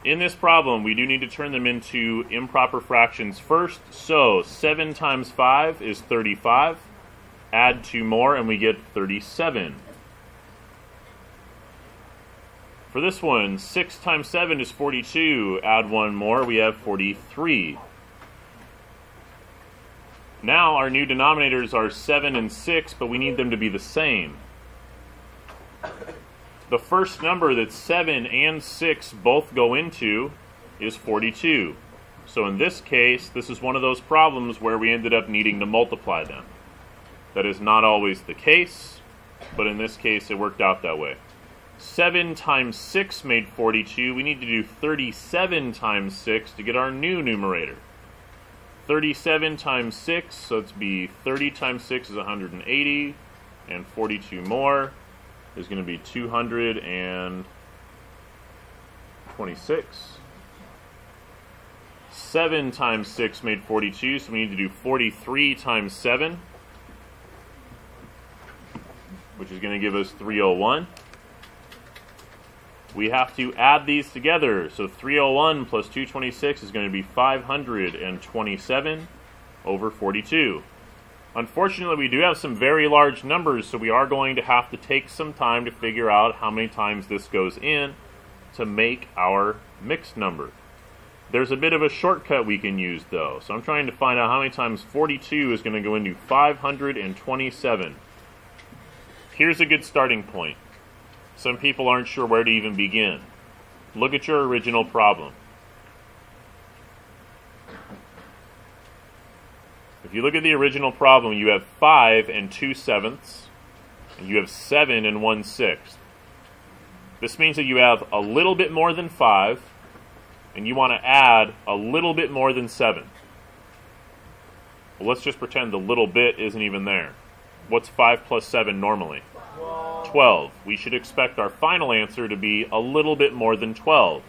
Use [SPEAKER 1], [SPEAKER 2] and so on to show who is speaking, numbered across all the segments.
[SPEAKER 1] In this problem, we do need to turn them into improper fractions first. So 7 times 5 is 35. Add 2 more and we get 37. For this one, 6 times 7 is 42. Add 1 more, we have 43. Now our new denominators are 7 and 6, but we need them to be the same. The first number that 7 and 6 both go into is 42. So in this case, this is one of those problems where we ended up needing to multiply them. That is not always the case, but in this case it worked out that way. 7 times 6 made 42. We need to do 37 times 6 to get our new numerator. 37 times 6, so it's be 30 times 6 is 180, and 42 more is going to be 226. 7 times 6 made 42, so we need to do 43 times 7, which is going to give us 301. We have to add these together, so 301 plus 226 is going to be 527 over 42. Unfortunately, we do have some very large numbers, so we are going to have to take some time to figure out how many times this goes in to make our mixed number. There's a bit of a shortcut we can use, though. So I'm trying to find out how many times 42 is going to go into 527. Here's a good starting point. Some people aren't sure where to even begin. Look at your original problem. If you look at the original problem, you have 5 and 2/7, and you have 7 and 1/6. This means that you have a little bit more than 5, and you want to add a little bit more than 7. Well, let's just pretend the little bit isn't even there. What's 5 plus 7 normally? 12. We should expect our final answer to be a little bit more than 12.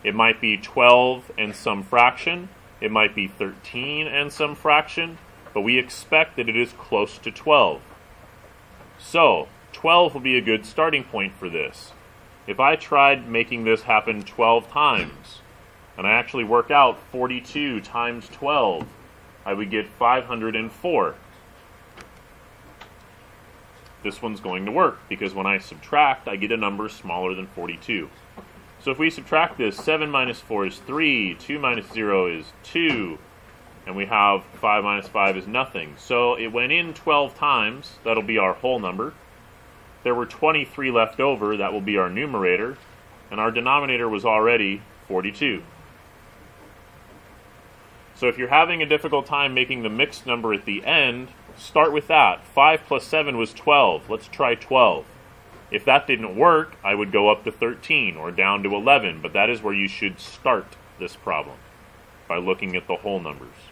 [SPEAKER 1] It might be 12 and some fraction. It might be 13 and some fraction, but we expect that it is close to 12. So, 12 will be a good starting point for this. If I tried making this happen 12 times, and I actually work out 42 times 12, I would get 504. This one's going to work, because when I subtract, I get a number smaller than 42. So if we subtract this, 7 minus 4 is 3, 2 minus 0 is 2, and we have 5 minus 5 is nothing. So it went in 12 times, that'll be our whole number. There were 23 left over, that will be our numerator, and our denominator was already 42. So if you're having a difficult time making the mixed number at the end, start with that. 5 plus 7 was 12. Let's try 12. If that didn't work, I would go up to 13 or down to 11, but that is where you should start this problem, by looking at the whole numbers.